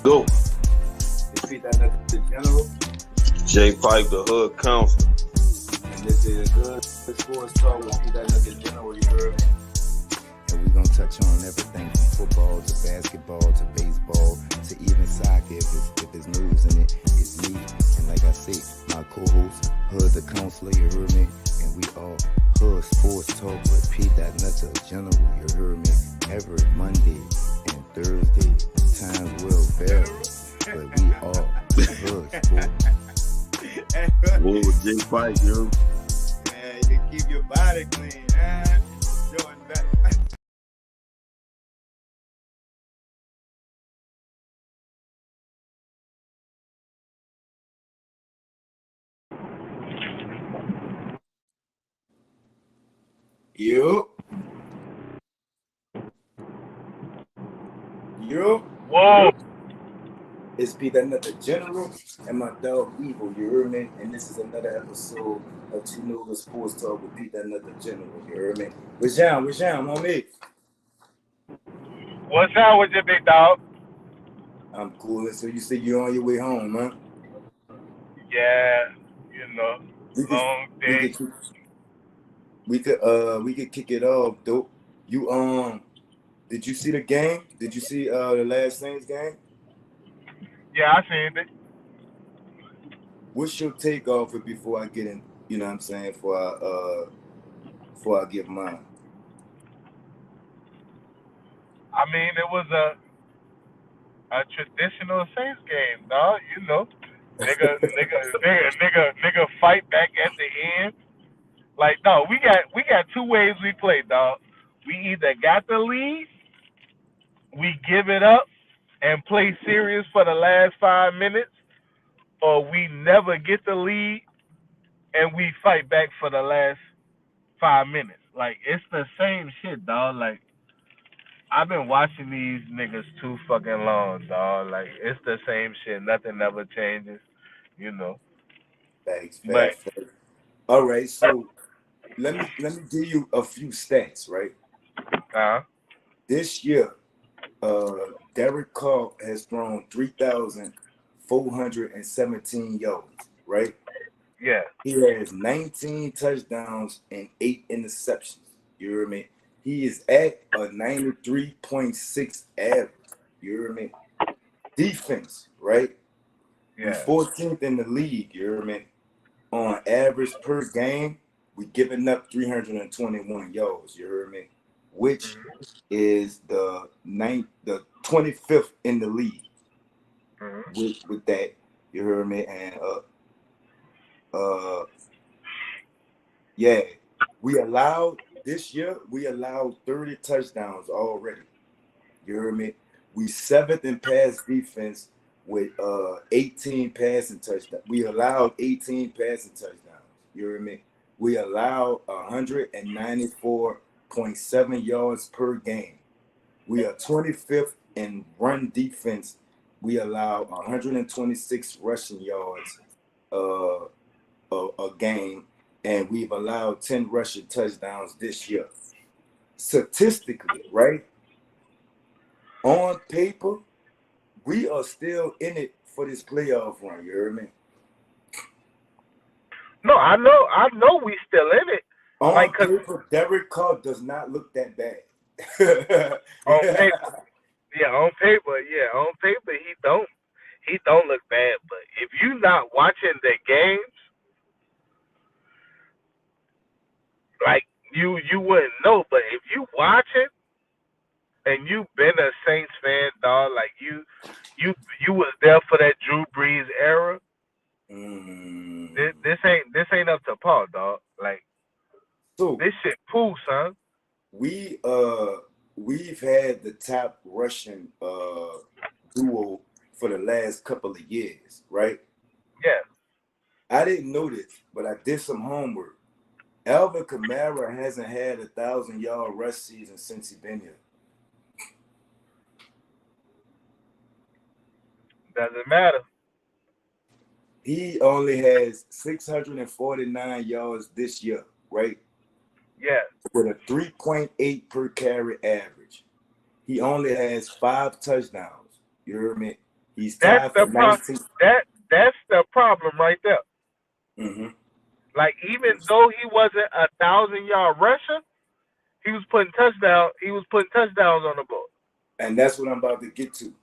Go. Repeat that nigga the general. J Pipe, the hood counselor. And this is good sports talk. Repeat that nigga general, you heard me? And we're going to touch on everything from football to basketball to baseball to even soccer. If it's news in it, it's me. And like I say, my co-host, Hood the Counselor, you heard me? And we all Hood Sports Talk. Repeat that nigga general, you heard me? Every Monday and Thursday. Times will vary, but we all Hood Sports. Whoa, J Pipe, yo. Man, you can keep your body clean, man. Doing that. Yo. Whoa. It's P.NUT another general and my dog Evil, you heard me? And this is another episode of P.NUT Sports Talk with P.NUT another general, you heard me? What's down, homie? What's up with you, big dog? I'm cool. So you say you're on your way home, huh? Yeah, you know, long day. We could kick it off, dope. You did you see the game? Did you see the last Saints game? Yeah, I seen it. What's your take off it before I get in? You know what I'm saying? Before I give mine. I mean, it was a traditional Saints game, dog. You know, nigga fight back at the end. Like, no, we got two ways we play, dog. We either got the lead, we give it up, and play serious for the last 5 minutes, or we never get the lead and we fight back for the last 5 minutes. Like, it's the same shit, dog. Like, I've been watching these niggas too fucking long, dog. Like, it's the same shit. Nothing ever changes, you know. Facts. But All right, so let me give you a few stats, right? This year, Derek Carr has thrown 3,417 yards, right? yeah. He has 19 touchdowns and 8 interceptions. You hear me? He is at a 93.6 average. You hear me? Defense, right? Yeah. We're 14th in the league. You hear me? On average per game, we're giving up 321 yards. You heard me? Which is the 25th in the league. With that, you heard me? And yeah, this year we allowed 30 touchdowns already. You heard me? We 7th in pass defense with 18 passing touchdowns. We allowed 18 passing touchdowns. You heard me? We allowed 194.7 yards per game. We are 25th in run defense. We allow 126 rushing yards a game, and we've allowed 10 rushing touchdowns this year. Statistically, right? On paper, we are still in it for this playoff run. You heard me? No, I know we still in it. On paper, Derek Carr does not look that bad. On paper. Yeah, on paper, he don't look bad. But if you not watching the games, like you wouldn't know. But if you watch it and you been a Saints fan, dog, like you was there for that Drew Brees era. This ain't up to par, dog. Like, so this shit poo, son. We've had the top Russian duo for the last couple of years, right? Yeah. I didn't know this, but I did some homework. Alvin Kamara hasn't had 1,000-yard rush season since he been here. Doesn't matter. He only has 649 yards this year, right? Yeah. With a 3.8 per carry average. He only has 5 touchdowns. You heard me? He's That's tied the for 19. that's the problem right there. Mm-hmm. Like even though he wasn't 1,000-yard rusher, he was putting touchdowns. He was putting touchdowns on the board. And that's what I'm about to get to.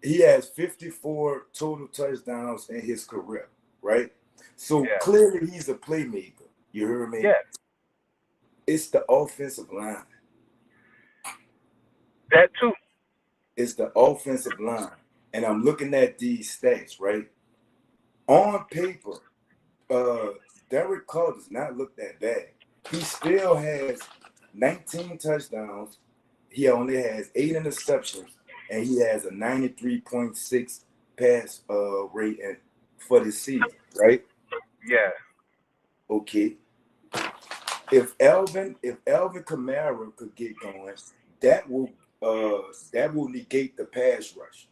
He has 54 total touchdowns in his career, right? So Yeah. clearly he's a playmaker. You heard me? Yeah. It's the offensive line. That too. It's the offensive line. And I'm looking at these stats, right? On paper, Derek Carr does not look that bad. He still has 19 touchdowns. He only has 8 interceptions, and he has a 93.6 pass rate for the season, right? Yeah. Okay. If Alvin Kamara could get going, that will negate the pass rush.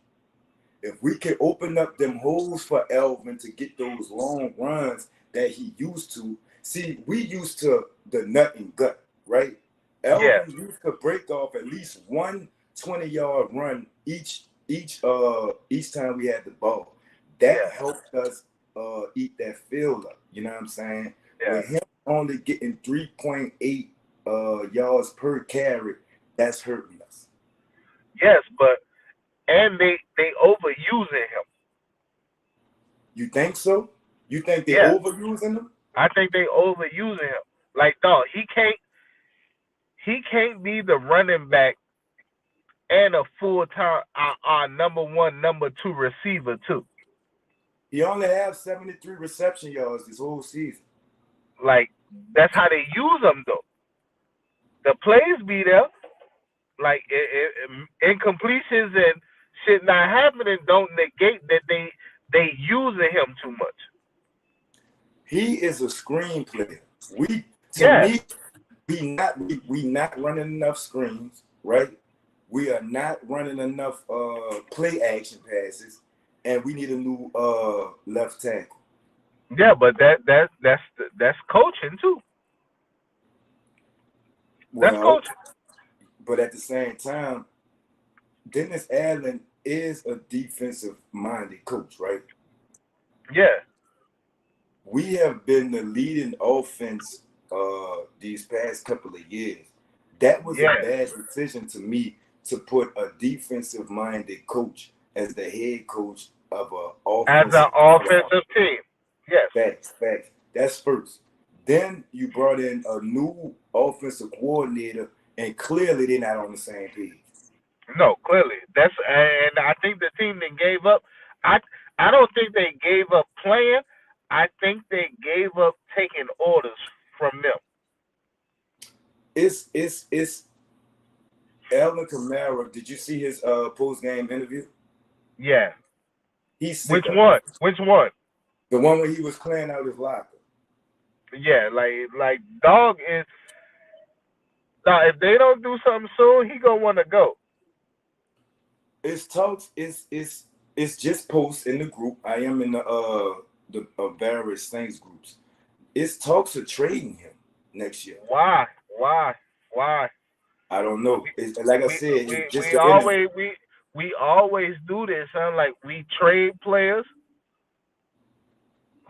If we can open up them holes for Alvin to get those long runs that he used to, see, we used to the nut and gut, right? Alvin used to break off at least one 20-yard run each time we had the ball. That helped us eat that field up. You know what I'm saying? Yeah. With him only getting 3.8 yards per carry, that's hurting us. Yes, but and they overusing him. You think so? You think they're overusing him? I think they overusing him. Like, dog, he can't be the running back and a full-time our number 1, number 2 receiver too. He only has 73 reception yards this whole season. Like, that's how they use him though. The plays be there. Like incompletions and shit not happening don't negate that they using him too much. He is a screen player. We not running enough screens, right? We are not running enough play action passes, and we need a new left tackle. Yeah, but that's coaching too. That's coaching. But at the same time, Dennis Allen is a defensive-minded coach, right? Yeah. We have been the leading offense these past couple of years. That was a bad decision to me to put a defensive-minded coach as the head coach of an offensive team. Yes. Facts. That's first. Then you brought in a new offensive coordinator, and clearly they're not on the same page. No, clearly. And I think the team that gave up. I don't think they gave up playing. I think they gave up taking orders from them. It's Alvin Kamara. Did you see his post-game interview? Yeah. He's Which one? The one where he was clearing out his locker. Yeah, like dog is. Now, if they don't do something soon, he gonna want to go. It's talks. It's just posts in the group. I am in the various Saints groups. It's talks of trading him next year. Why? I don't know. Like I said, we always do this. Huh? Like we trade players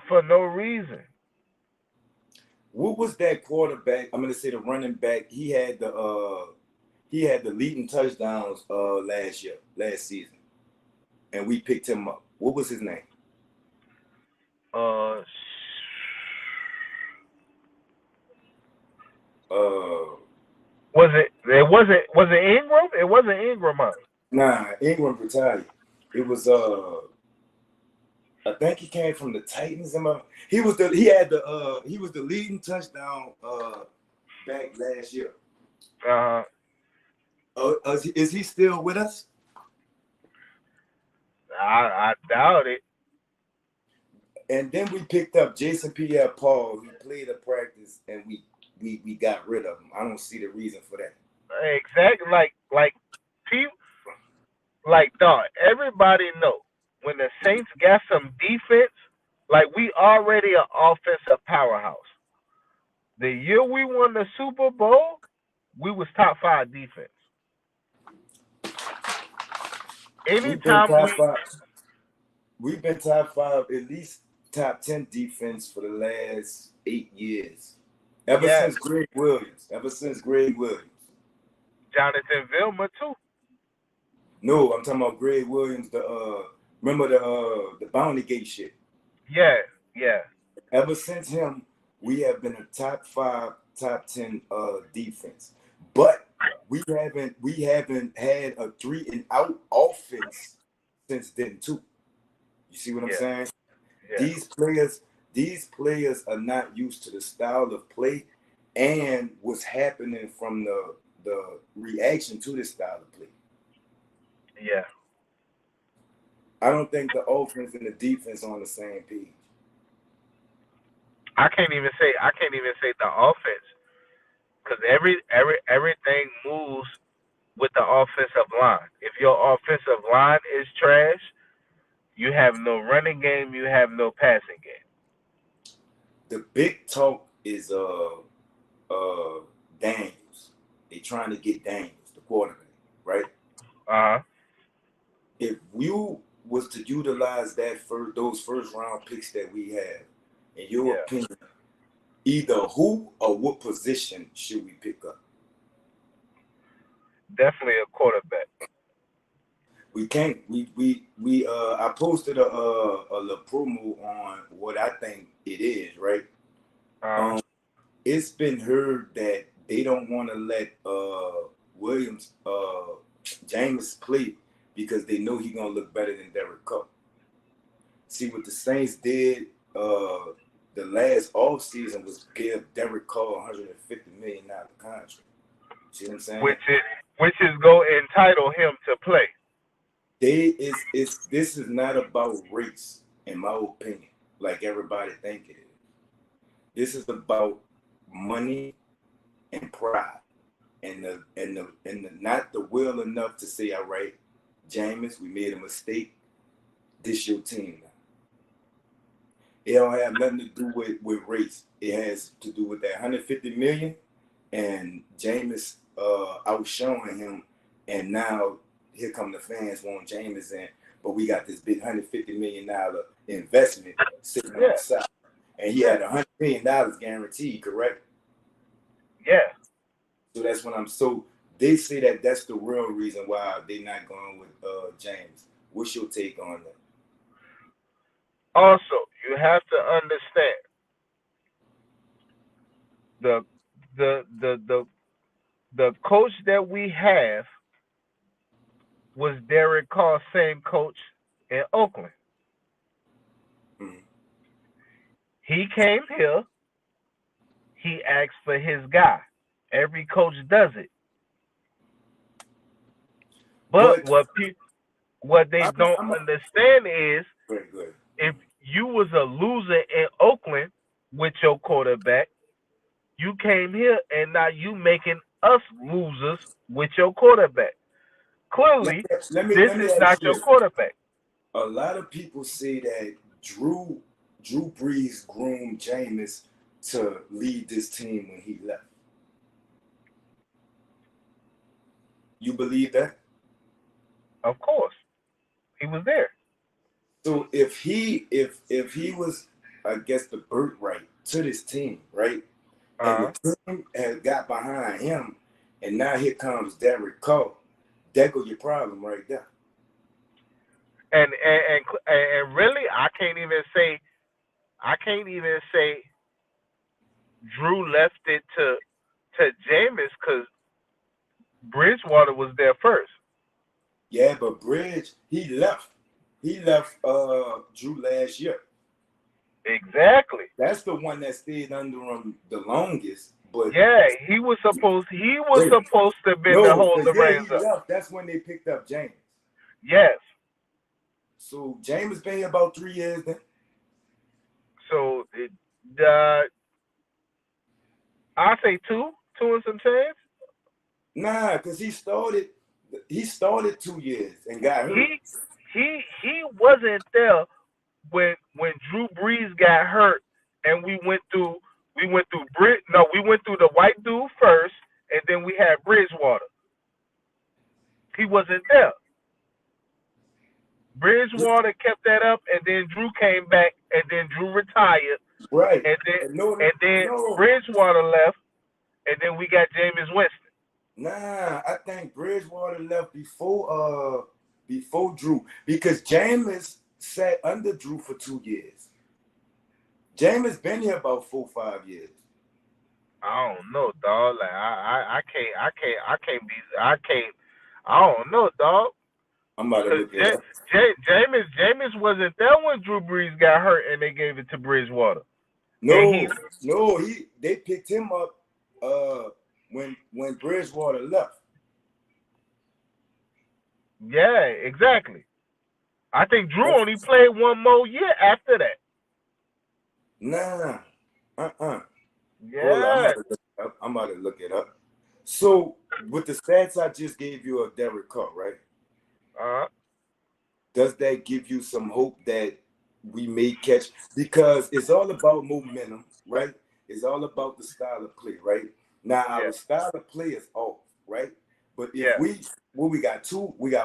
for no reason. What was that quarterback? I'm gonna say the running back. He had the leading touchdowns last season, and we picked him up. What was his name? Was it Ingram? It wasn't Ingram, huh? Nah, Ingram retired. It was I think he came from the Titans. He was the leading touchdown back last year. Is he still with us? I doubt it. And then we picked up Jason Pierre-Paul. He played a practice, and we got rid of him. I don't see the reason for that. Exactly. Like people, dog. Everybody know when the Saints got some defense, like we already an offensive powerhouse. The year we won the Super Bowl, we was top 5 defense. Anytime We've been top 5, at least top 10 defense for the last 8 years. Ever Yes. since Greg Williams. Ever since Greg Williams. Jonathan Vilma too. No, I'm talking about Greg Williams. Remember the Bounty Gate shit. Yeah, yeah. Ever since him, we have been a top 5, top 10 defense. But we haven't had a 3 and out offense since then too. You see what I'm saying? Yeah. These players are not used to the style of play and what's happening from the reaction to this style of play. Yeah. I don't think the offense and the defense are on the same page. I can't even say the offense, because everything moves with the offensive line. If your offensive line is trash, you have no running game, you have no passing game. The big talk is Daniels. They trying to get Daniels, the quarterback, right? If you was to utilize those first round picks that we have, in your opinion, either who or what position should we pick up? Definitely a quarterback. We can't. I posted a promo on what I think it is, right? It's been heard that they don't want to let Williams James play because they know he's gonna look better than Derek Carr. See what the Saints did the last offseason was give Derek Carr $150 million contract. See what I'm saying? Which is go entitle him to play. This is not about race, in my opinion, like everybody think it is. This is about money and pride, and the not the will enough to say, all right, Jameis, we made a mistake. This your team now. It don't have nothing to do with race. It has to do with that $150 million and Jameis outshowing him, and now here come the fans want Jameis in, but we got this big $150 million investment sitting on the side, and he had $100 million guaranteed, correct? Yeah. So that's when they say that that's the real reason why they're not going with James. What's your take on that? Also, you have to understand the coach that we have was Derek Carr's same coach in Oakland. Mm-hmm. He came here. He asked for his guy. Every coach does it. But what they don't understand is if you was a loser in Oakland with your quarterback, you came here and now you making us losers with your quarterback. Clearly, this is not your quarterback. A lot of people say that Drew Brees groomed Jameis to lead this team when he left. You believe that? Of course. He was there. So if he was, I guess, the birthright to this team, right? And the team has got behind him, and now here comes Derek Carr. That go your problem right there. And really, I can't even say Drew left it to Jameis, because Bridgewater was there first. Yeah, but he left Drew last year. Exactly. That's the one that stayed under him the longest. But yeah, he was supposed to be the hold the reins up. That's when they picked up James. Yes. So James been here about 3 years then. So I say two and some change. Nah, because he started 2 years and got hurt. He wasn't there when Drew Brees got hurt, and we went through the white dude first, and then we had Bridgewater. He wasn't there. Bridgewater kept that up, and then Drew came back, and then Drew retired, Right. and then No, and then no. Bridgewater left, and then we got Jameis Winston. Nah, I think Bridgewater left before Drew because Jameis sat under Drew for 2 years. Jameis been here about 4 or 5 years. I don't know, dog. Like I don't know, dog. I'm about to Cause look it up. Jameis wasn't there when Drew Brees got hurt and they gave it to Bridgewater. No, they picked him up when Bridgewater left. Yeah, exactly. I think Drew only played one more year after that. Nah. Yeah. Hold on, I'm about to look it up. So with the stats I just gave you of Derek Carr, right? Does that give you some hope that we may catch? Because it's all about momentum, right? It's all about the style of play, right? Now our style of play is off, right? But if we got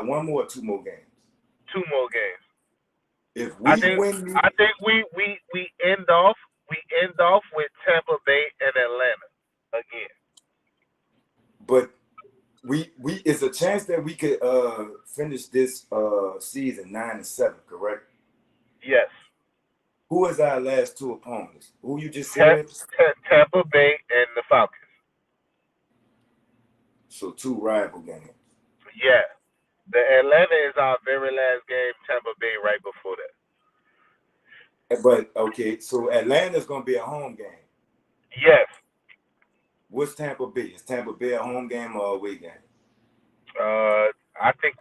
one more or 2 more games. 2 more games. If we win, I think we end off with Tampa Bay and Atlanta again. But we it's a chance that we could finish this season 9-7, correct? Yes. Who is our last 2 opponents? Who you just said? Tampa Bay and the Falcons. So 2 rival games. Yeah. The Atlanta is our very last game. Tampa Bay right before that. But okay, so Atlanta's gonna be a home game. Yes. What's Tampa Bay? Is Tampa Bay a home game or a away game? I think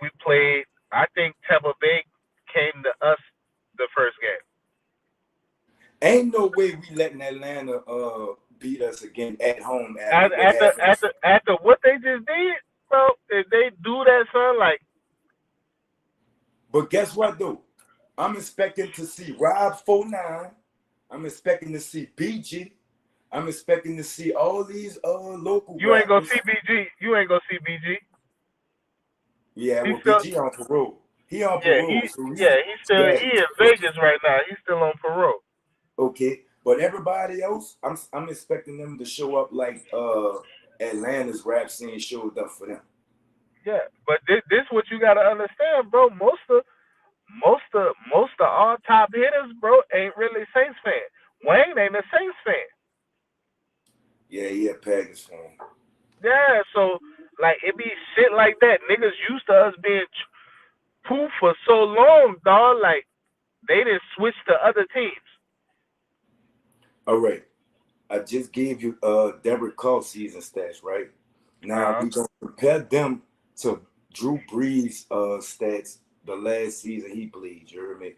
Tampa Bay came to us the first game. Ain't no way we letting Atlanta beat us again at home. After what they just did, bro, if they do that, son, like. But guess what, though? I'm expecting to see Rob 49. I'm expecting to see BG. I'm expecting to see all these local. You ain't gonna see BG. You ain't gonna see BG. Yeah, well, BG on parole. He on parole. He in Vegas right now. He's still on parole. Okay, but everybody else, I'm expecting them to show up like Atlanta's rap scene showed up for them. Yeah, but this what you gotta understand, bro. Most of our top hitters, bro, ain't really Saints fans. Wayne ain't a Saints fan. Yeah, he a Packers fan. Yeah, so like it be shit like that. Niggas used to us being poof for so long, dog. Like they didn't switch to other teams. All right, I just gave you Derek Carr season stats, right? Now we gonna compare them to Drew Brees stats the last season he played. You heard me?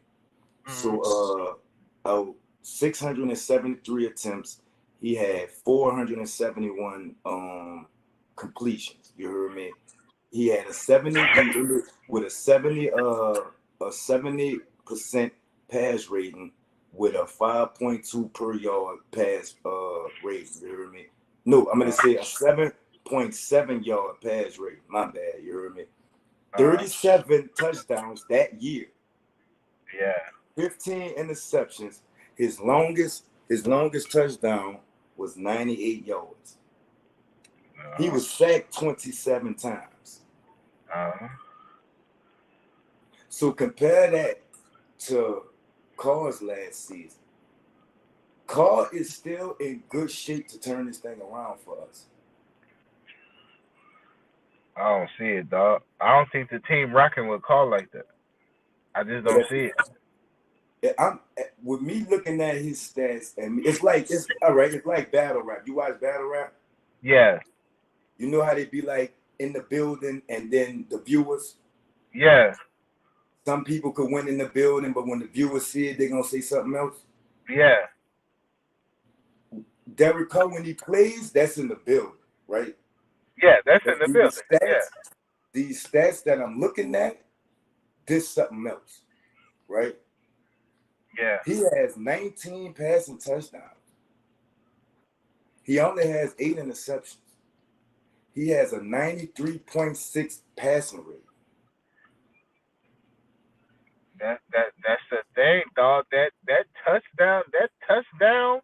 So 673 attempts. He had 471 completions. You heard me? He had a 70% pass rating with a 5.2 per yard pass rate. You heard me? No, I'm gonna say a 7.7 yard pass rate. My bad. You heard me? 37 touchdowns that year. Yeah. 15 interceptions. His longest touchdown was 98 yards. He was sacked 27 times. So compare that to Carr's last season. Carr is still in good shape to turn this thing around for us. I don't see it, dog. I don't think the team rocking with Carr like that. I just don't see it. With me looking at his stats, and it's like battle rap. You watch battle rap? Yeah. You know how they be like in the building and then the viewers? Yeah. Some people could win in the building, but when the viewers see it, they're gonna say something else. Yeah. Derek Carr, when he plays, that's in the building, right? Yeah, that's in the building. These stats that I'm looking at, this something else, right? Yeah. He has 19 passing touchdowns. He only has 8 interceptions. He has a 93.6 passing rate. That's the thing, dog. That touchdown,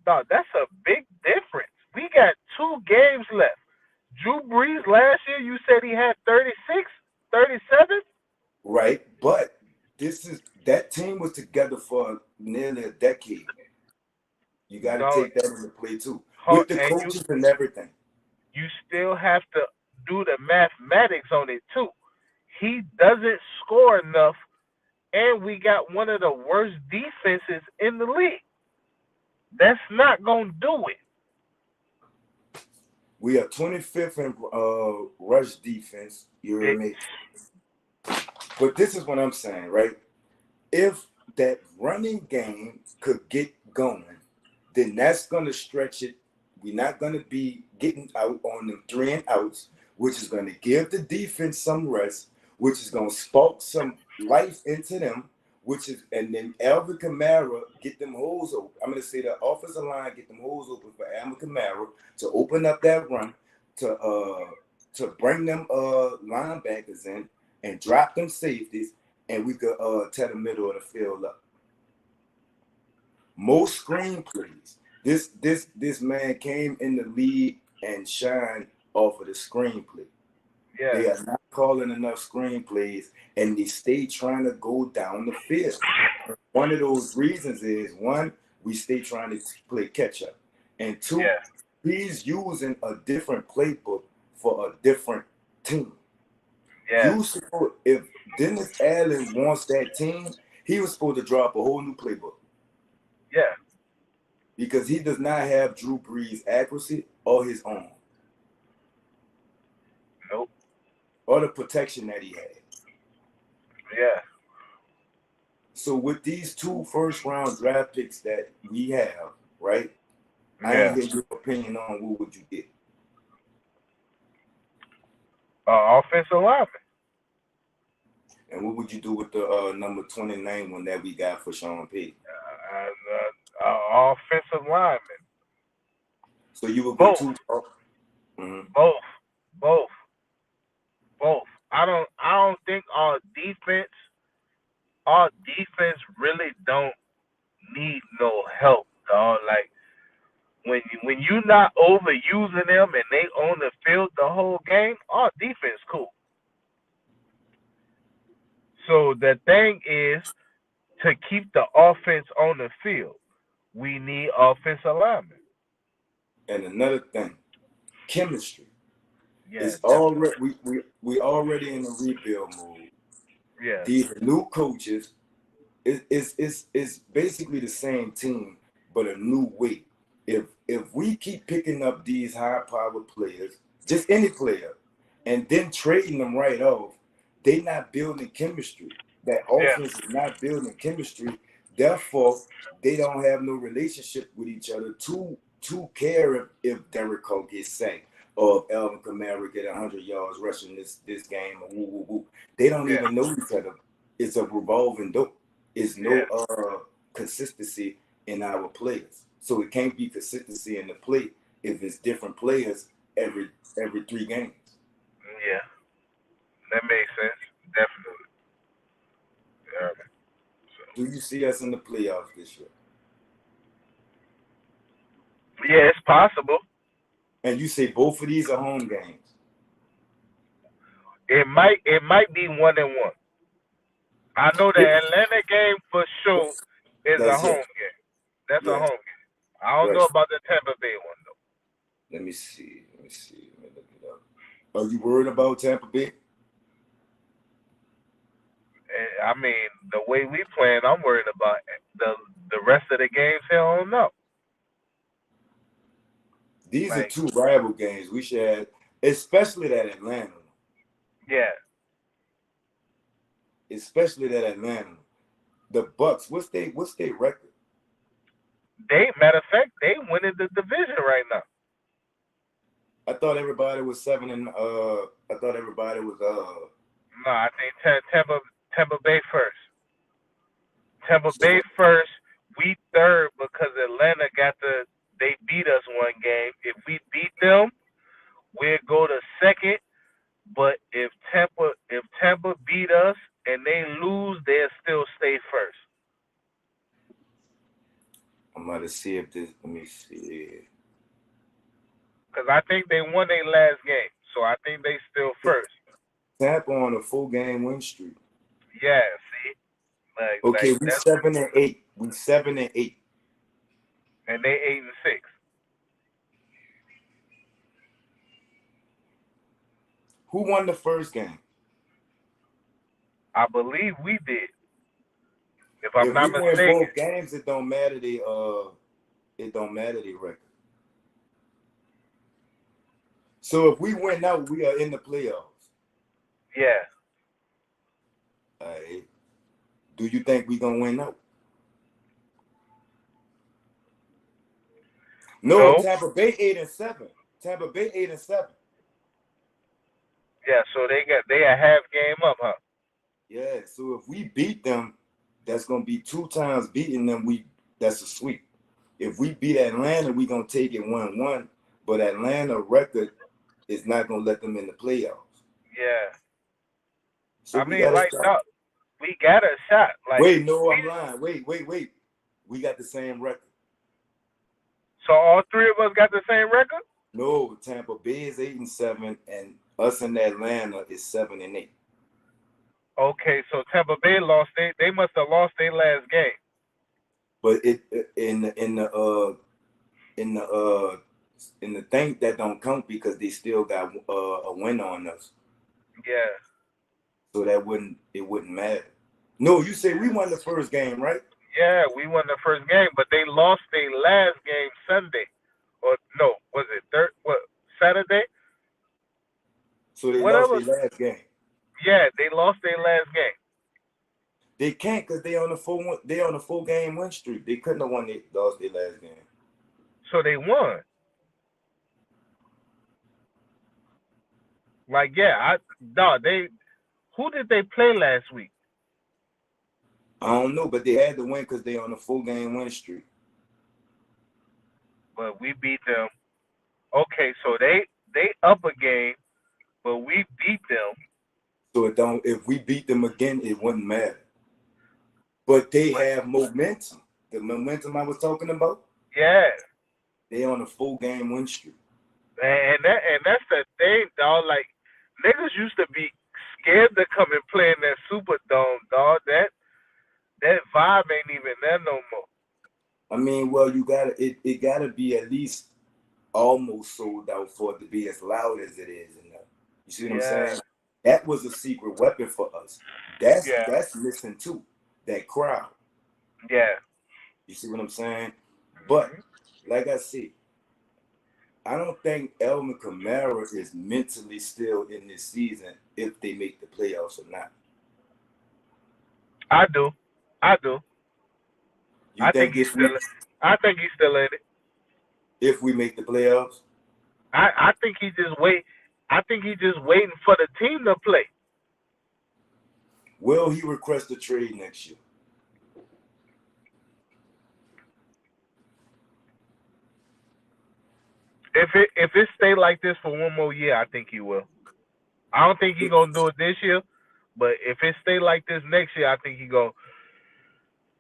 dog. That's a big difference. We got 2 games left. Drew Brees last year, you said he had 36, 37. Right, but that team was together for nearly a decade. You got to No, take that into play too, with the and coaches and everything. you still have to do the mathematics on it too. He doesn't score enough, and we got one of the worst defenses in the league. That's not gonna do it. We are 25th in rush defense. You hear it me? But this is what I'm saying, right? If that running game could get going, then that's going to stretch it. We're not going to be getting out on them 3 and outs, which is going to give the defense some rest, which is going to spark some life into them, and then Alvin Kamara get them holes open. I'm going to say the offensive line get them holes open for Alvin Kamara to open up that run, to bring them linebackers in and drop them safeties, and we could tear the middle of the field up. Most screenplays. This man came in the league and shined off of the screenplay. Yeah. They are not calling enough screenplays, and they stay trying to go down the field. One of those reasons is, one, we stay trying to play catch up, and two, Yeah. he's using a different playbook for a different team. Yeah. If Dennis Allen wants that team, he was supposed to drop a whole new playbook. Yeah. Because he does not have Drew Brees' accuracy or his own. Nope. Or the protection that he had. Yeah. So with these 2 first-round draft picks that we have, right? Yeah. I didn't get your opinion on what would you get. Offensive lineman. And what would you do with the number 29 one that we got for Sean Payton? Offensive lineman. So you would go Both. 2. Mm-hmm. Both. I don't think our defense really don't need no help, dog. Like when you not overusing them and they on the field the whole game, our defense cool. So the thing is, to keep the offense on the field, we need offensive linemen. And another thing, chemistry. Yeah, It's already we already in the rebuild mode. Yeah. These new coaches, it's basically the same team, but a new way. If we keep picking up these high-powered players, just any player, and then trading them right off, they not building chemistry. That offense is not building chemistry. Therefore, they don't have no relationship with each other to care if Derek Carr gets sacked or if Alvin Kamara get 100 yards rushing this game or woo woo woo. They don't even know each other. It's a revolving door. It's no consistency in our players. So it can't be consistency in the play if it's different players every 3 games. Yeah, that makes sense. Definitely. Yeah. Do you see us in the playoffs this year? Yeah, it's possible. And you say both of these are home games. It might be 1-1. I know the Atlanta game for sure is a home game. That's a home game. I don't know about the Tampa Bay one though. Let me see. Let me look it up. Are you worried about Tampa Bay? I mean, the way we playing, I'm worried about the rest of the games. Hell no. These are 2 rival games we should have, especially that Atlanta. Yeah. Especially that Atlanta. The Bucks, what's their record? Matter of fact, they winning the division right now. I thought everybody was 7 and I thought everybody was No, I think Tampa Bay first. Tampa Bay first. We third because Atlanta they beat us 1 game. If we beat them, we'll go to second. But if Tampa beat us and they lose, they'll still stay first. I'm about to see if this. Let me see. Because I think they won their last game, so I think they still first. Tampa on a full game win streak. Yeah, see, Okay, like we that's 7-8. We 7-8. and they 8-6. Who won the first game? I believe we did, if I'm If we not win mistaken. both games, it don't matter the record. So if we win out, we are in the playoffs. Yeah. All right. Do you think we gonna win out? No, Tampa Bay 8-7. Tampa Bay 8-7. Yeah, so they a half game up, huh? Yeah. So if we beat them, that's gonna be 2 times beating them. That's a sweep. If we beat Atlanta, we gonna take it 1-1. But Atlanta record is not gonna let them in the playoffs. Yeah. So I mean, like, no, we got a shot. Like, wait, no, I'm lying. Wait. We got the same record. So all three of us got the same record? No, Tampa Bay is 8-7, and us in Atlanta is 7-8. Okay, so Tampa Bay lost. They must have lost their last game. But it in the thing that don't count because they still got a win on us. Yeah. So it wouldn't matter. No, you say we won the first game, right? Yeah, we won the first game, but they lost their last game Sunday. Or no, was it Saturday? So they lost their last game. Yeah, they lost their last game. They can't because they on a full game win streak. They couldn't have lost their last game. So they won. Like, yeah, who did they play last week? I don't know, but they had to win because they on a full game win streak. But we beat them. Okay, so they up a game, but we beat them. So if we beat them again, it wouldn't matter. But they have momentum. The momentum I was talking about. Yeah. They on a full game win streak. And that's the thing, dog. Like, niggas used to be scared to come and play in that Superdome, dog. That vibe ain't even there no more. I mean, well, it gotta be at least almost sold out for it to be as loud as it is. You see what I'm saying? That was a secret weapon for us. That's missing too. That crowd. Yeah. You see what I'm saying? But like I said, I don't think Elvin Kamara is mentally still in this season if they make the playoffs or not. I do. I think he's still in it. If we make the playoffs? I think he just waiting for the team to play. Will he request a trade next year? If it stay like this for one more year, I think he will. I don't think he's gonna do it this year, but if it stay like this next year, I think he go.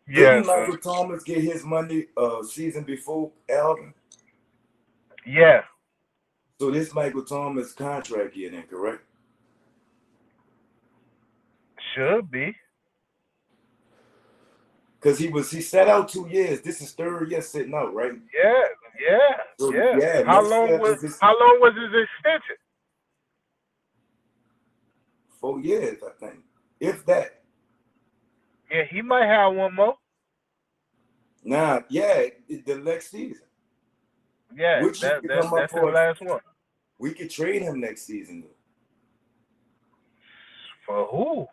Yeah. Didn't Michael Thomas get his money season before Alvin? Yeah. So this Michael Thomas contract year then, correct? Should be. Because he sat out 2 years. This is third year sitting out, right? Yeah. So, How long was his extension? 4 years, I think. If that. Yeah, he might have one more. Nah, the next season. Yeah, that's his last one. We could trade him next season, though. For who?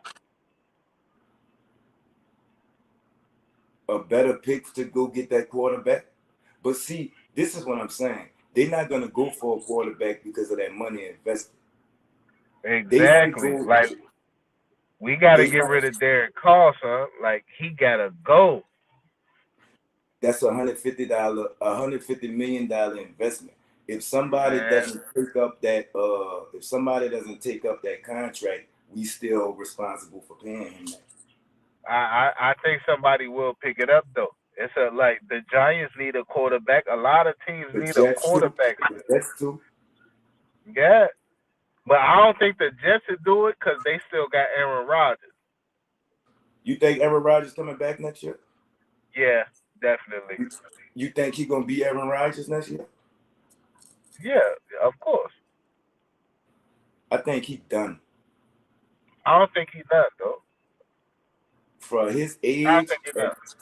A better pick to go get that quarterback. But see, this is what I'm saying. They're not going to go for a quarterback because of that money invested. Exactly. Like, we got to get rid of Derek Carr, son. Like, he got to go. That's $150 million investment. If somebody doesn't take up that contract, we still responsible for paying him that. I think somebody will pick it up though. It's like the Giants need a quarterback. A lot of teams The need a Jets too. quarterback. The Jets too. Yeah, but I don't think the Jets would do it because they still got Aaron Rodgers. You think Aaron Rodgers coming back next year? Yeah, definitely. You think he gonna be Aaron Rodgers next year? Yeah, of course. I think he done. I don't think he does though. For his I don't age, think he does.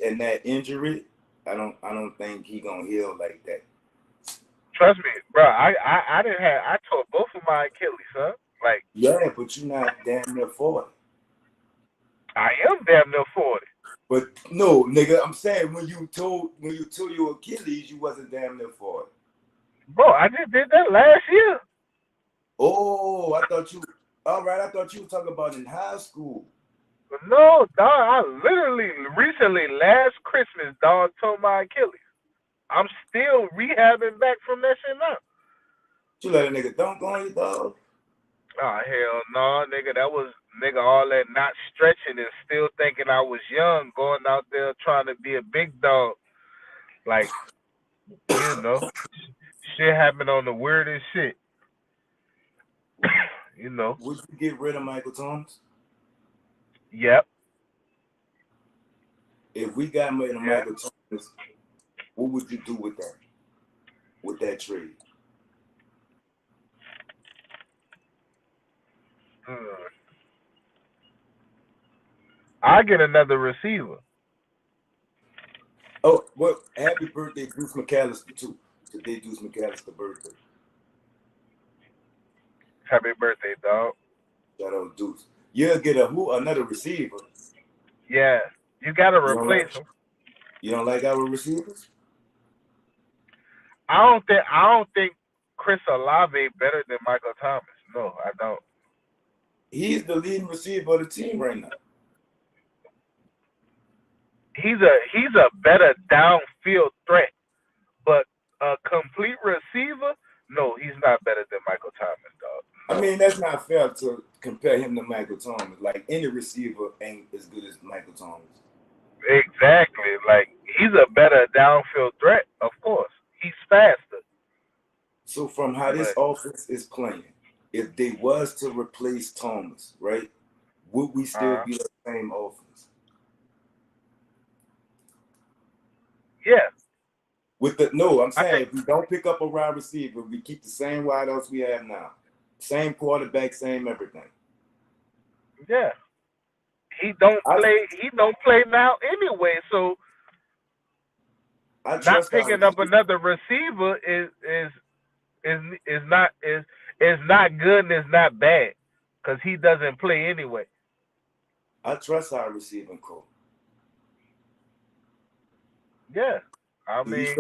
and that injury, I don't think he gonna heal like that. Trust me, bro. I tore both of my Achilles, huh? Like, Yeah, but you're not damn near 40. I am damn near 40. But no, nigga, I'm saying when you tore your Achilles, you wasn't damn near 40. Bro, I just did that last year. Oh, I thought you were talking about in high school. No, dog, I literally recently, last Christmas, dog, tore my Achilles. I'm still rehabbing back from that shit now. You let a nigga dunk on you, dog. Oh, hell no, nigga. That was, nigga, all that not stretching and still thinking I was young, going out there trying to be a big dog. Like, you know, shit happened on the weirdest shit. You know. Would you get rid of Michael Thomas? Yep. If we got rid of Michael Thomas, what would you do with that? With that trade? I get another receiver. Oh, well, happy birthday, Deuce McAllister, too. Today, Deuce McAllister's birthday. Happy birthday, dog. Shout out Deuce. You'll get another receiver. Yeah, you gotta replace him. You don't like our receivers? I don't think Chris Olave better than Michael Thomas. No, I don't. He's the leading receiver of the team right now. He's a better downfield threat, but a complete receiver, no, he's not better than Michael Thomas, dog. No. I mean, that's not fair to compare him to Michael Thomas. Like, any receiver ain't as good as Michael Thomas. Exactly. Like, he's a better downfield threat, of course. He's faster. So from how this offense is playing, if they was to replace Thomas, right, would we still be the same offense? Yeah. I'm saying if we don't pick up a wide receiver, we keep the same wideouts we have now. Same quarterback, same everything. Yeah. He don't play now anyway, so not picking up another receiver is not good and is not bad because he doesn't play anyway. I trust our receiving core. Yeah, I mean,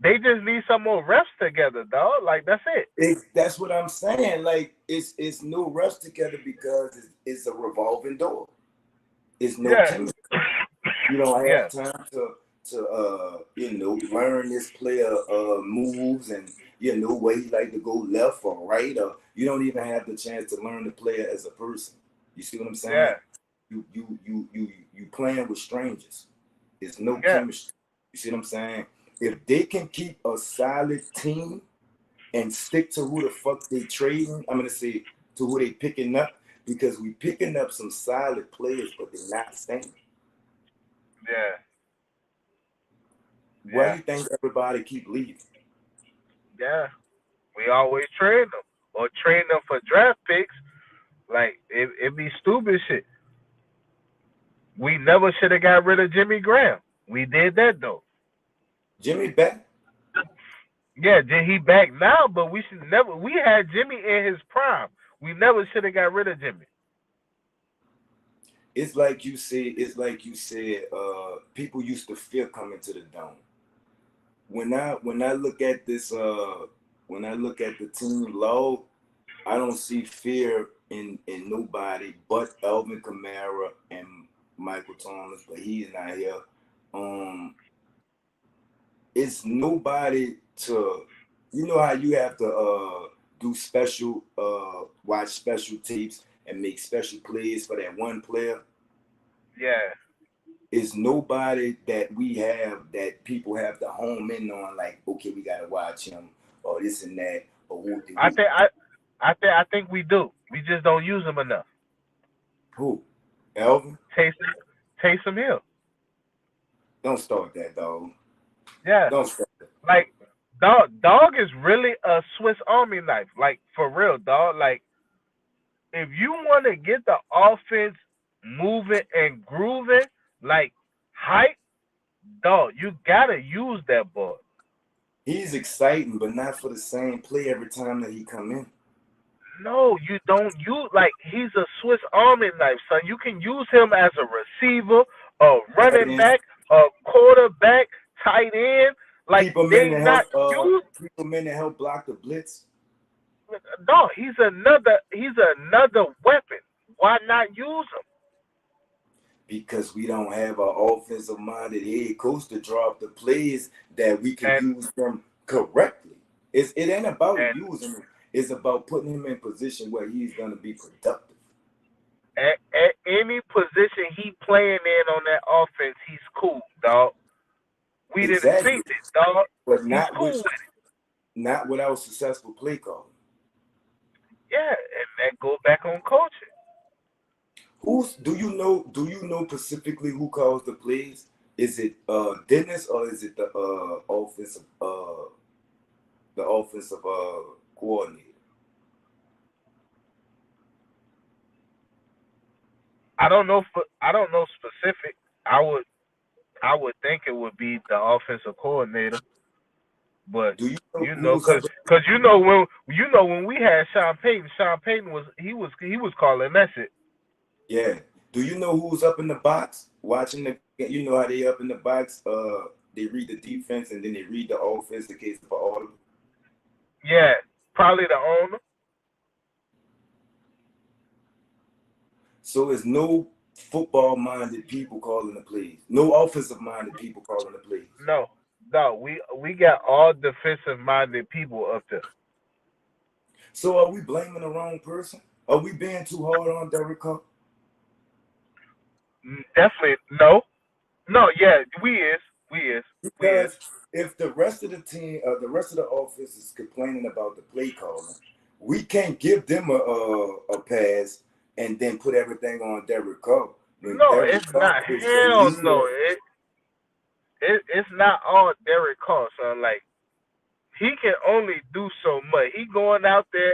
they just need some more reps together, dog. Like, that's it. That's what I'm saying. Like, it's no reps together because it's a revolving door. It's no chemistry. You don't have time to learn this player moves and where he like to go left or right, or you don't even have the chance to learn the player as a person. You see what I'm saying? Yeah. You playing with strangers. It's no chemistry. You see what I'm saying? If they can keep a solid team and stick to who the fuck they trading, I'm gonna say to who they picking up, because we picking up some solid players, but they're not staying. Yeah. Why do you think everybody keep leaving? Yeah. We always trade them or trade them for draft picks. Like, it be stupid shit. We never should have got rid of Jimmy Graham. We did that though. Jimmy back? Yeah, he back now, but we had Jimmy in his prime. We never should have got rid of Jimmy. It's like you said, people used to fear coming to the dome. When I look at this, when I look at the team log, I don't see fear in nobody but Alvin Kamara and Michael Thomas, but he's not here. It's nobody to, how you have to do special watch special tapes and make special plays for that one player. Yeah. Is nobody that we have that people have to home in on, like, okay, we gotta watch him or this and that, or what did I we think I think we do. We just don't use them enough. who? Elvin? Taysom Taysom Hill. Don't start that, dog. Yeah. Don't start that. Like dog is really a Swiss Army knife. Like for real, dog. Like if you want to get the offense moving and grooving, like hype, dog, you gotta use that ball. He's exciting, but not for the same play every time that he come in. No, you don't use like he's a Swiss Army knife, son. You can use him as a receiver, a Tight running end, back, a quarterback, tight end. Like keep him in they to not help use. keep him in to help block the blitz. No, he's another weapon. Why not use him? Because we don't have an offensive minded head coach to draw up the plays that we can And use them correctly. It ain't about and using him. It's about putting him in position where he's gonna be productive. at any position he playing in on that offense, he's cool, dog. We didn't Exactly. see it, dog. But He's cool with it. not without successful play calling. Yeah, and that go back on coaching. Do you know specifically who calls the plays? Is it Dennis, or is it the offensive coordinator? I don't know specific. I would think it would be the offensive coordinator, but Do you know you know, who's up? cause when we had Sean Payton was calling that shit. Yeah. Do you know who's up in the box watching the? You know how they up in the box? They read the defense and then they read the offense in case of an audible. Yeah, probably the owner. So it's no football-minded people calling the plays. No offensive-minded people calling the plays. No, no, we got all defensive minded people up there. So are we blaming the wrong person? Are we being too hard on Derek Carr? Definitely no, no. Yeah, we is. Because if the rest of the team, the rest of the offense is complaining about the play calling, we can't give them a pass and then put everything on Derek Carr. When No, Derek it's Carr not. is the Hell leader. no. It's not all Derek Carr, son. Like he can only do so much. He going out there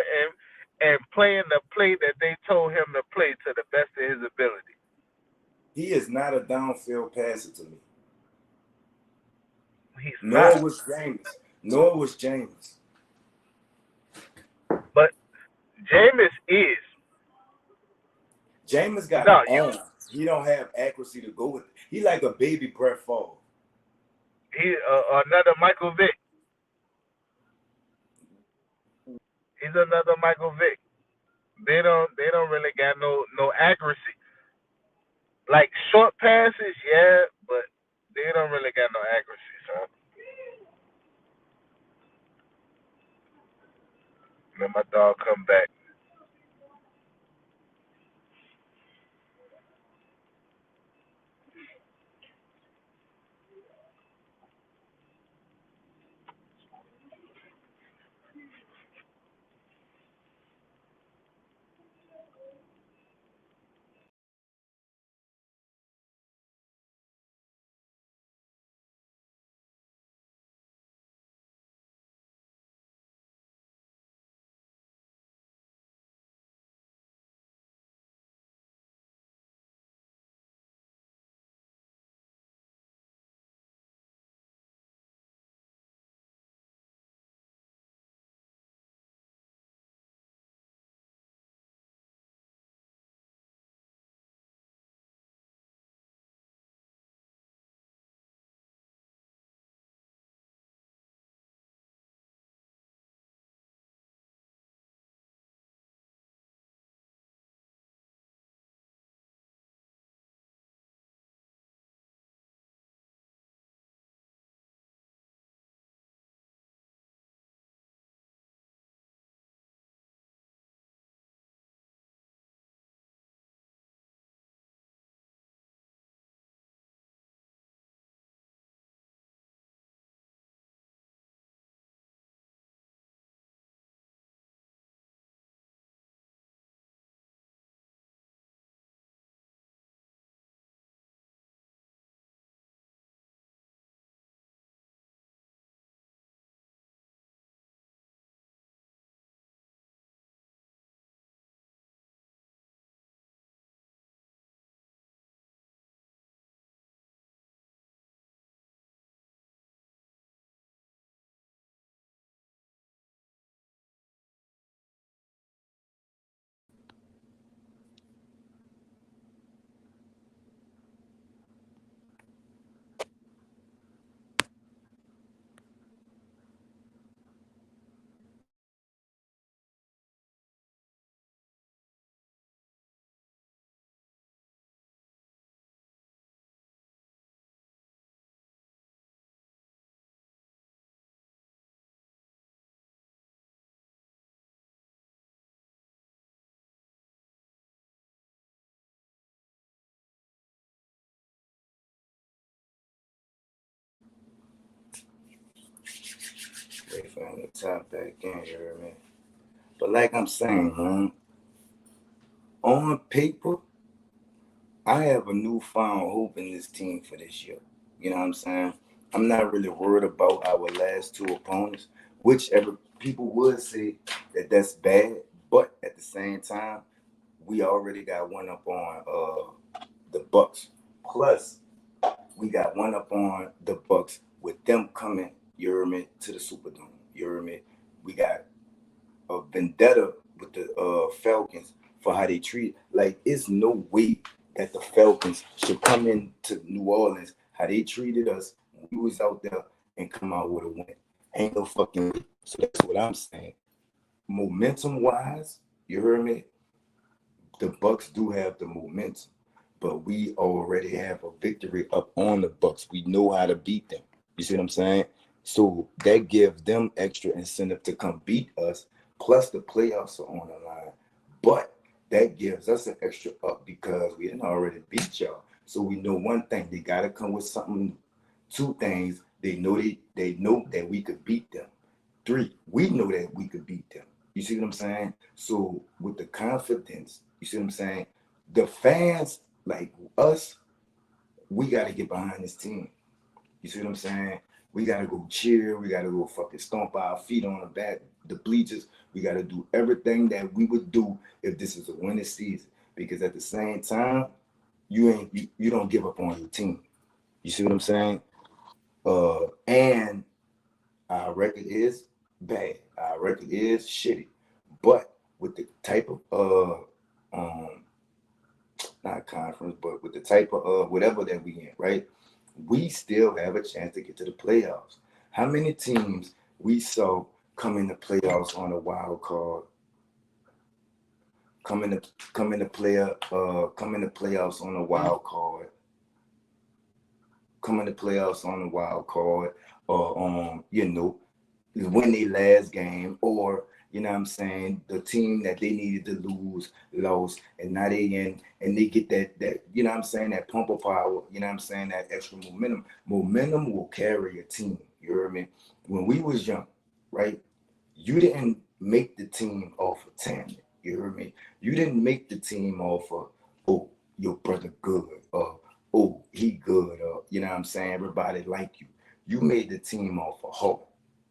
and playing the play that they told him to play to the best of his ability. He is not a downfield passer to me. He's Nor not. was James. Nor was James. But Jameis is. James got No, arms. He don't have accuracy to go with it. He like a baby Brett Favre. he another Michael Vick. He's another Michael Vick. They don't really got no accuracy. Like short passes, yeah, but they don't really got no accuracy, so let my dog come back. tap back in here, man. But like I'm saying, man, on paper, I have a newfound hope in this team for this year. You know what I'm saying? I'm not really worried about our last two opponents, whichever people would say that that's bad, but at the same time, we already got one up on the Bucks. Plus, we got one up on the Bucks with them coming, you hear me, to the Superdome. You hear me? We got a vendetta with the Falcons for how they treat. Like, it's no way that the Falcons should come into New Orleans how they treated us when we was out there and come out with a win. Ain't no fucking way. So that's what I'm saying. Momentum wise, you heard me. The Bucks do have the momentum, but we already have a victory up on the Bucks. We know how to beat them. You see what I'm saying? So that gives them extra incentive to come beat us. Plus the playoffs are on the line. But that gives us an extra up because we didn't already beat y'all. So we know one thing: they gotta come with something. Two things: they know that we could beat them. Three, we know that we could beat them. You see what I'm saying? So with the confidence, you see what I'm saying? The fans like us, we gotta get behind this team. You see what I'm saying? We gotta go cheer. We gotta go fucking stomp our feet on the back, the bleachers. We gotta do everything that we would do if this is a winning season. Because at the same time, you don't give up on your team. You see what I'm saying? And our record is bad. Our record is shitty. But with the type of not conference, but with the type of whatever that we in, right? We still have a chance to get to the playoffs. How many teams we saw come in the playoffs on a wild card, come in the playoffs on a wild card, come in the playoffs on a wild card, or win their last game, or you know what I'm saying, the team that they needed to lose lost, and now they in and they get that you know what I'm saying, that pump of power, you know what I'm saying, that extra momentum. Momentum will carry a team. You hear me? When we was young, right? You didn't make the team off of talent. You hear me? You didn't make the team off of, oh, your brother good, or oh, he good, or you know what I'm saying, everybody like you. You made the team off of heart.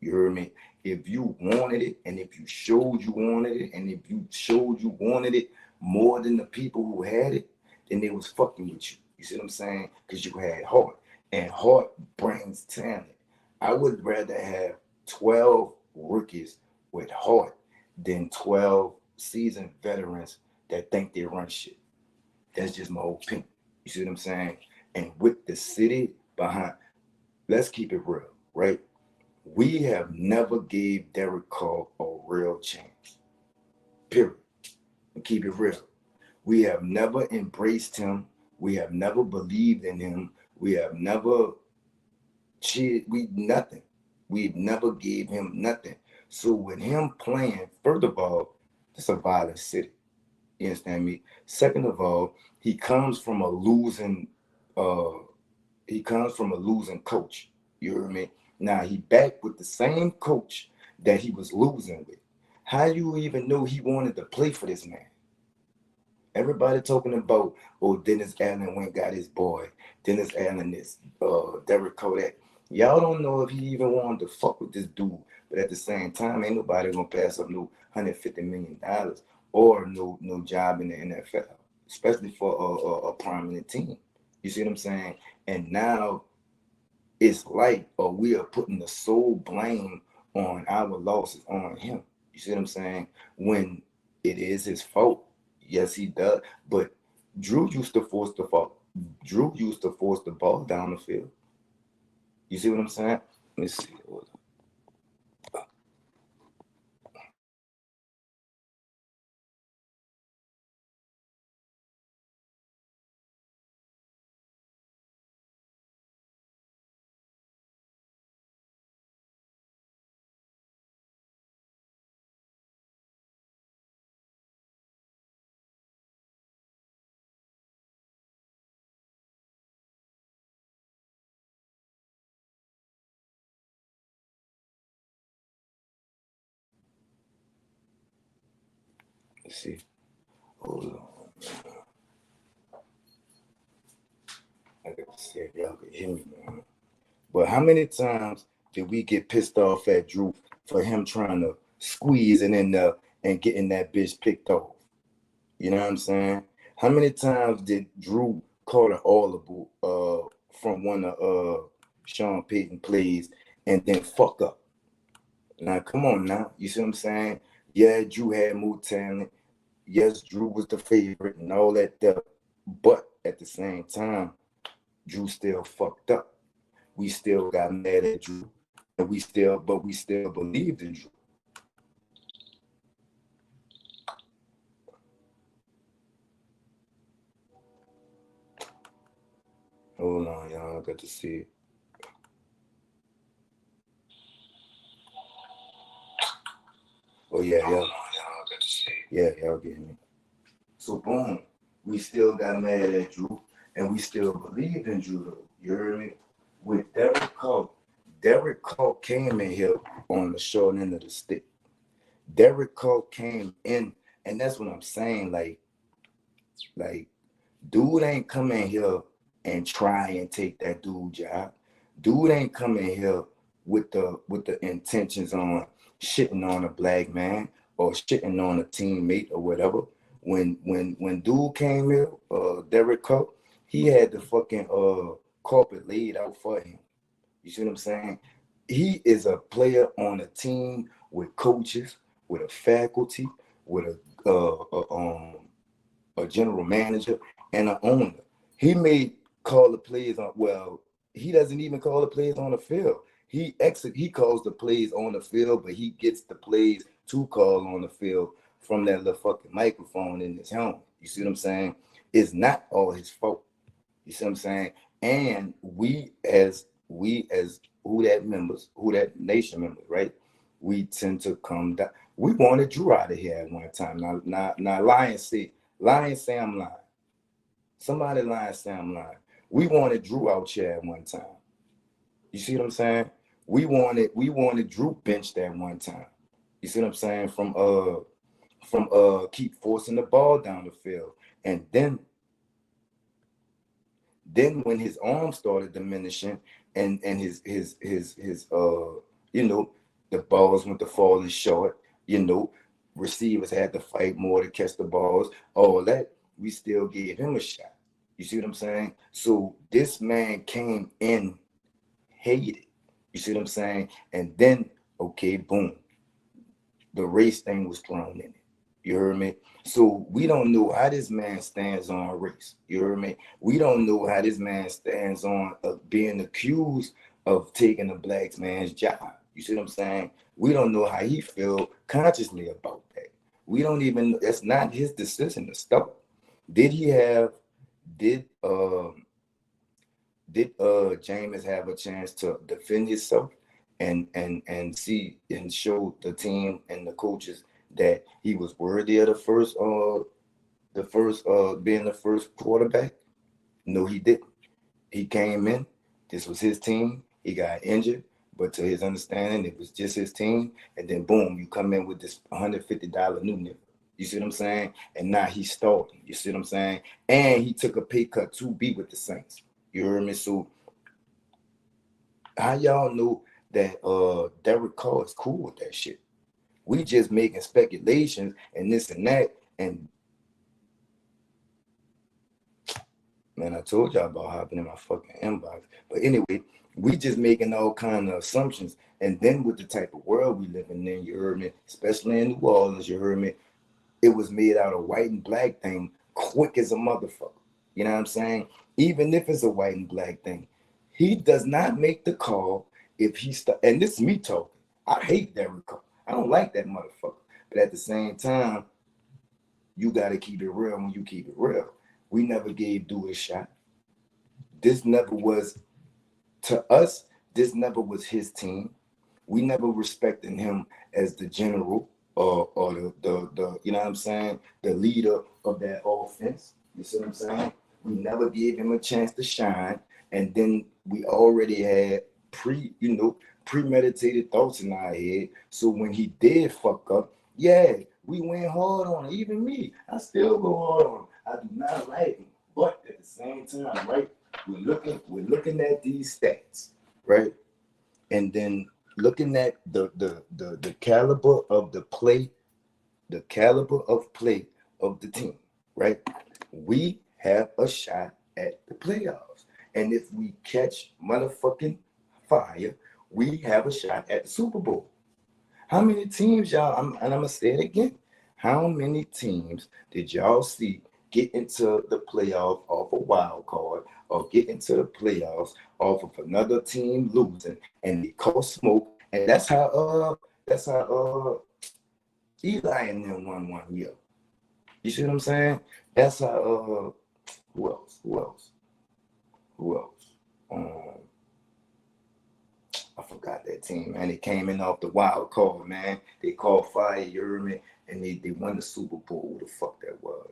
You heard me? If you wanted it, and if you showed you wanted it, and if you showed you wanted it more than the people who had it, then they was fucking with you. You see what I'm saying? Because you had heart, and heart brings talent. I would rather have 12 rookies with heart than 12 seasoned veterans that think they run shit. That's just my opinion. You see what I'm saying? And with the city behind, let's keep it real, right? We have never gave Derek Carr a real chance. Period. And keep it real. We have never embraced him. We have never believed in him. We have never cheered. We nothing. We never gave him nothing. So with him playing, first of all, it's a violent city. You understand me? Second of all, uh he comes from a losing coach. You hear me? Now he back with the same coach that he was losing with. How you even know he wanted to play for this man? Everybody talking about, oh, Dennis Allen went got his boy. Dennis Allen is Derek Kodak. Y'all don't know if he even wanted to fuck with this dude. But at the same time, ain't nobody gonna pass up no $150 million or no job in the NFL, especially for a prominent team. You see what I'm saying? And now it's like, we are putting the sole blame on our losses on him. You see what I'm saying? When it is his fault. Yes, he does. But Drew used to force the ball. Drew used to force the ball down the field. You see what I'm saying? Let me see. Let's see. Hold on. I got to see if y'all can hear me, man. But how many times did we get pissed off at Drew for him trying to squeeze it in there and getting that bitch picked off? You know what I'm saying? How many times did Drew call an audible from one of Sean Payton plays and then fuck up? Now, come on now. You see what I'm saying? Yeah, Drew had more talent. Yes, Drew was the favorite and all that stuff. But at the same time, Drew still fucked up. We still got mad at Drew. And we still believed in Drew. Hold on, y'all. I got to see it. Oh, yeah, yeah. Yeah, y'all getting me. So, boom, we still got mad at Drew, and we still believed in Drew, though. You heard me? With Derek Carr came in here on the short end of the stick. Derek Carr came in, and that's what I'm saying. Like, dude ain't come in here and try and take that dude job. Dude ain't come in here with the intentions on shitting on a black man or shitting on a teammate or whatever. When dude came here, Derek Carr, he had the fucking carpet laid out for him. You see what I'm saying? He is a player on a team with coaches, with a faculty, with a general manager and an owner. He may call the plays on. Well, he doesn't even call the plays on the field. He calls the plays on the field, but he gets the plays to call on the field from that little fucking microphone in his helmet. You see what I'm saying? It's not all his fault. You see what I'm saying? And we as who that nation members, right? We tend to come down. We wanted Drew out of here at one time. Now Lions say I'm lying. Somebody lying say I'm lying. We wanted Drew out here at one time. You see what I'm saying? We wanted Drew benched at one time. You see what I'm saying? From keep forcing the ball down the field. And then when his arm started diminishing and his the balls went to falling short, receivers had to fight more to catch the balls, all that, we still gave him a shot. You see what I'm saying? So this man came in hated. You see what I'm saying? And then, okay, boom, the race thing was thrown in it. You heard me? So we don't know how this man stands on race. You heard me? We don't know how this man stands on being accused of taking a black man's job. You see what I'm saying? We don't know how he feel consciously about that. We don't even, that's not his decision to stop. Did Jameis have a chance to defend himself and see and show the team and the coaches that he was worthy of being the first quarterback? No, he didn't. He came in. This was his team. He got injured, but to his understanding, it was just his team. And then boom, you come in with this $150 new nigga. You see what I'm saying? And now he's starting. You see what I'm saying? And he took a pay cut to be with the Saints. You heard me? So how y'all know that Derek Carr is cool with that shit? We just making speculations and this and that. And man, I told y'all about hopping in my fucking inbox. But anyway, we just making all kind of assumptions. And then with the type of world we living in, you heard me, especially in New Orleans, you heard me, it was made out of white and black thing quick as a motherfucker. You know what I'm saying? Even if it's a white and black thing, he does not make the call if he and this is me talking. I hate Derek Carr. I don't like that motherfucker. But at the same time, you got to keep it real when you keep it real. We never gave Dude a shot. This never was, to us, this never was his team. We never respected him as the general or the you know what I'm saying, the leader of that offense. You see what I'm saying? We never gave him a chance to shine. And then we already had premeditated thoughts in our head. So when he did fuck up, yeah, We went hard on it. Even me, I still go hard on it. I do not like him. But at the same time, right, we're looking at these stats, right? And then looking at the caliber of the play, the caliber of play of the team, right? We have a shot at the playoffs. And if we catch motherfucking fire, we have a shot at the Super Bowl. How many teams, y'all, and I'm gonna say it again. How many teams did y'all see get into the playoff off a wild card or get into the playoffs off of another team losing and they caught smoke? And that's how Eli and them won one year. You see what I'm saying? That's how who else? Who else? Who else? I forgot that team, man. They came in off the wild card, man. They called fire, you heard me? And they won the Super Bowl. Who the fuck that was?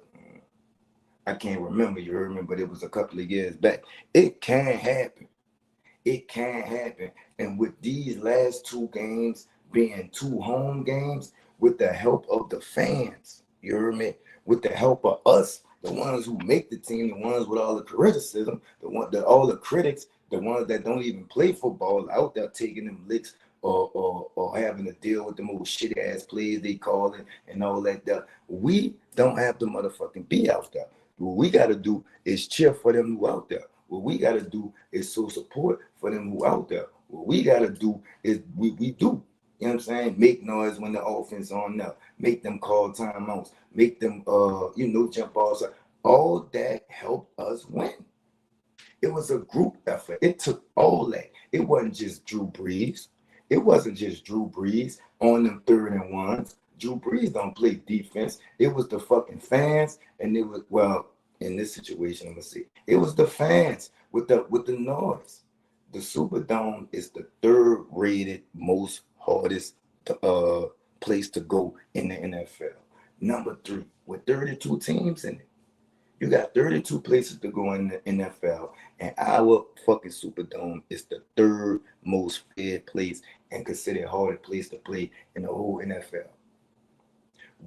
I can't remember, you heard me? But it was a couple of years back. It can happen. It can happen. And with these last two games being two home games, with the help of the fans, you heard me? With the help of us, the ones who make the team, the ones with all the criticism, all the critics, the ones that don't even play football out there taking them licks or having to deal with the most shit ass plays they call it and all that. We don't have to motherfucking be out there. What we got to do is cheer for them who out there. What we got to do is show support for them who out there. What we got to do is we do. You know what I'm saying? Make noise when the offense on now. Make them call timeouts. Make them, jump balls. All that helped us win. It was a group effort. It took all that. It wasn't just Drew Brees. It wasn't just Drew Brees on them 3rd and 1s. Drew Brees don't play defense. It was the fucking fans, and it was, well, in this situation, I'm gonna see. It was the fans with the noise. The Superdome is the 3rd rated most hardest place to go in the NFL. Number 3, with 32 teams in it. You got 32 places to go in the NFL, and our fucking Superdome is the 3rd most feared place and considered hardest place to play in the whole NFL.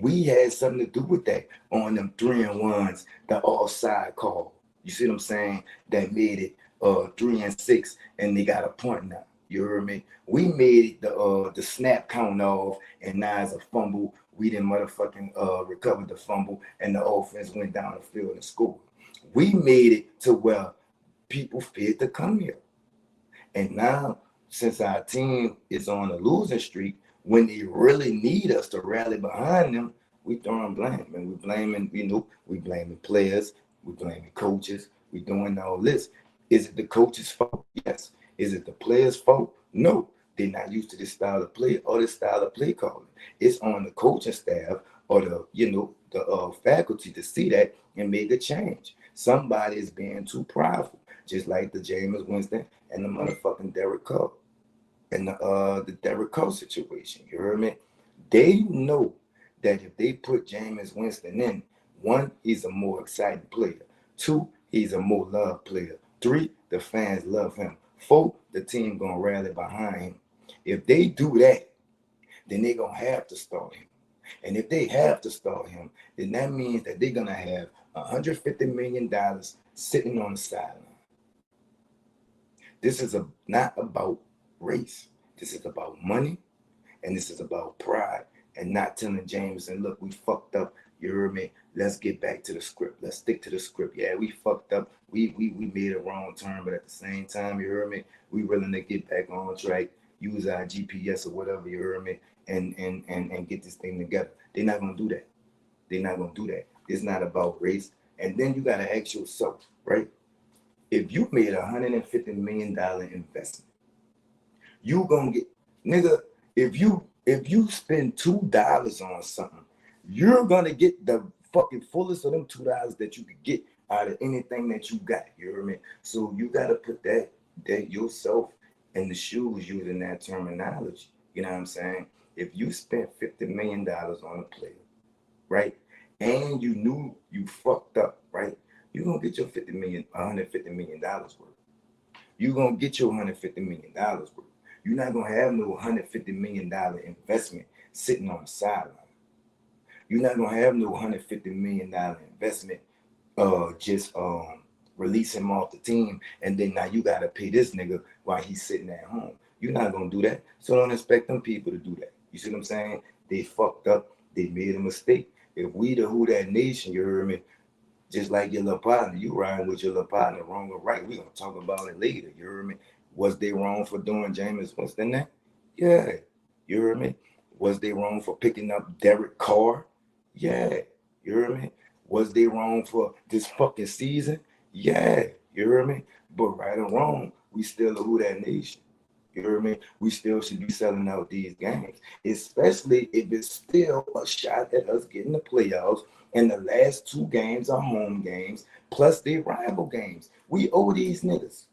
We had something to do with that on them 3 and 1s, the offside call. You see what I'm saying? That made it 3 and 6, and they got a point now. You heard me? We made it the snap count off, and now it's a fumble. We didn't motherfucking recover the fumble, and the offense went down the field and scored. We made it to where people feared to come here. And now, since our team is on a losing streak, when they really need us to rally behind them, we throwing blame. And we blaming players, we blaming coaches, we doing all this. Is it the coach's fault? Yes. Is it the players' fault? No. They're not used to this style of play or this style of play calling. It's on the coaching staff or the faculty to see that and make a change. Somebody is being too prideful, just like the Jameis Winston and the motherfucking Derek Carr and the Derek Carr situation. You heard me? They know that if they put Jameis Winston in, 1, he's a more exciting player. 2, he's a more loved player. 3, the fans love him. 4, the team gonna rally behind him. If they do that, then they're gonna have to start him. And if they have to start him, then that means that they're gonna have $150 million sitting on the sideline. This is not about race. This is about money, and this is about pride, and not telling Jameson, look, we fucked up. You heard me? Let's get back to the script. Let's stick to the script. Yeah, we fucked up. We made a wrong turn, but at the same time, you heard me? We willing to get back on track, use our GPS or whatever, you heard me, and get this thing together. They're not gonna do that. They're not gonna do that. It's not about race. And then you gotta ask yourself, right? If you made $150 million investment, you gonna get, nigga, if you spend $2 on something, you're gonna get the fucking fullest of them $2 that you could get out of anything that you got. You hear me? So you gotta put that yourself in the shoes using that terminology. You know what I'm saying? If you spent $50 million on a player, right? And you knew you fucked up, right? You're gonna get your $150 million worth. You're gonna get your $150 million worth. You're not gonna have no $150 million investment sitting on the sideline. You're not gonna have no $150 million investment. Just release him off the team, and then now you gotta pay this nigga while he's sitting at home. You're not gonna do that. So don't expect them people to do that. You see what I'm saying? They fucked up. They made a mistake. If we the Who That Nation, you heard me? Just like your little partner, you riding with your little partner, wrong or right. We gonna talk about it later. You heard me? Was they wrong for doing Jameis Winston that? Yeah. You heard me? Was they wrong for picking up Derek Carr? Yeah. You heard me? Was they wrong for this fucking season? Yeah. You heard me? But right or wrong, we still a Who That Nation. You heard me? We still should be selling out these games, especially if it's still a shot at us getting the playoffs. And the last 2 games are home games, plus they rival games. We owe these niggas.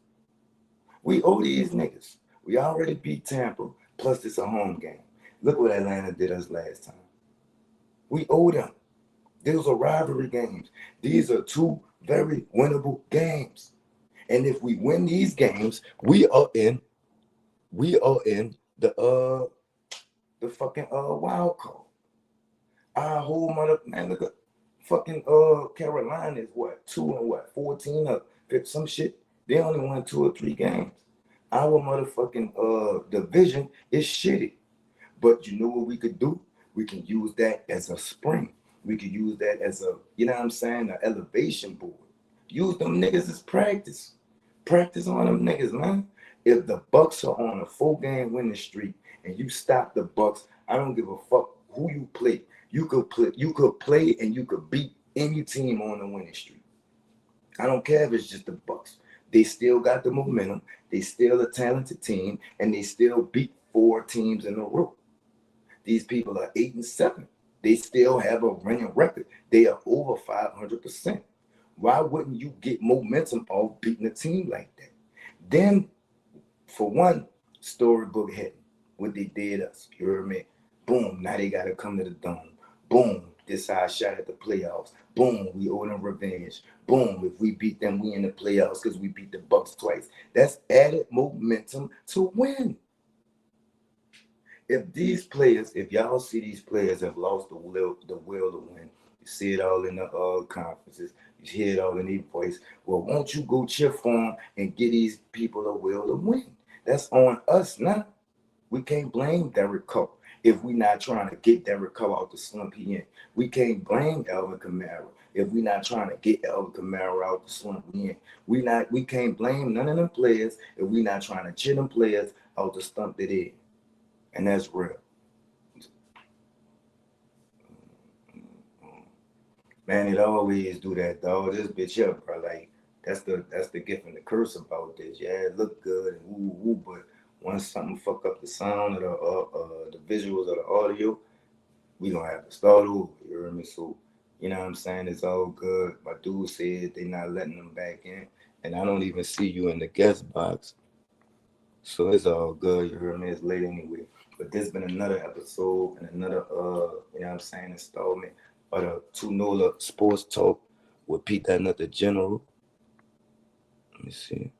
We owe these niggas. We already beat Tampa, plus it's a home game. Look what Atlanta did us last time. We owe them. Those are rivalry games. These are 2 very winnable games. And if we win these games, we are in the fucking wild card. Our whole mother, man, look at fucking Carolina is what, 14 up, some shit. They only won 2 or 3 games. Our motherfucking division is shitty. But you know what we could do? We can use that as a spring. We could use that as a, you know what I'm saying, an elevation board. Use them niggas as practice. Practice on them niggas, man. If the Bucks are on a 4-game winning streak and you stop the Bucks, I don't give a fuck who you play. You could play and you could beat any team on the winning streak. I don't care if it's just the Bucks. They still got the momentum. They still a talented team, and they still beat 4 teams in a row. These people are 8-7. They still have a winning record. They are over 500%. Why wouldn't you get momentum off beating a team like that? Then, for one, storybook heading, what they did us. You heard me? Boom, now they got to come to the dome. Boom, this our shot at the playoffs. Boom, we owe them revenge. Boom, if we beat them, we in the playoffs because we beat the Bucks twice. That's added momentum to win. If y'all see these players have lost the will to win, you see it all in the conferences, you hear it all in their voice. Well, won't you go cheer for them and get these people a will to win? That's on us now. We can't blame Derek Carr if we're not trying to get Derek Carr out the slump he in. We can't blame Alvin Kamara if we're not trying to get Alvin Kamara out the slump he in. We can't blame none of them players if we're not trying to cheer them players out the slump they in. And that's real. Man, it always do that, dog. This bitch up, bro. Like, that's the gift and the curse about this. Yeah, it look good and woo, but once something fuck up the sound or the visuals or the audio, we gonna have to start over. You hear me? So, you know what I'm saying? It's all good. My dude said they not letting them back in, and I don't even see you in the guest box. So it's all good. You hear me? It's late anyway. But this been another episode and another you know what I'm saying, installment of the 2NOLA Sports Talk with P.NUT the General. Let me see.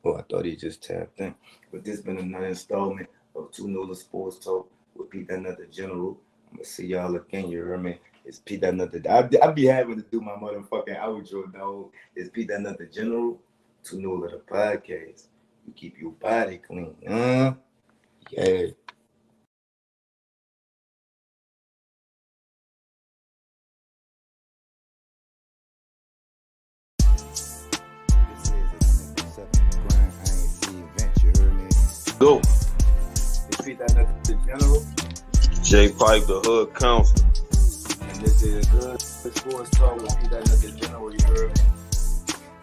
Oh, I thought he just tapped in. But this been another installment of 2NOLA Sports Talk with P.NUT the General. I'm gonna see y'all again, you hear me? It's P.NUT the I be having to do my motherfucking outro, dog. It's P.NUT the General, 2NOLA the podcast. You keep your body clean, huh? Yeah. Go. It's P.NUT the General. J. Pipe, the hood counselor. And this is Good Sports Talk with P.NUT the General, you heard me?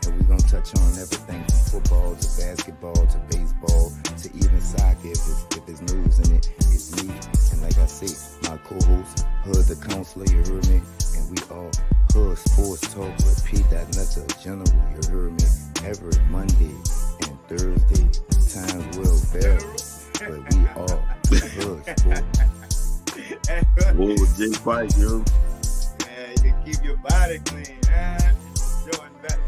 And we're going to touch on everything from football to basketball to baseball to even soccer if there's news in it. It's me, and like I say, my co-host, Hood the Counselor, you heard me? And we are Hood Sports Talk with P.NUT the General, you heard me? Every Monday and Thursday, times will vary, but we are Hood Sports. Whoa, J. Pipe, yo. Man, you can keep your body clean, man. Jordan back.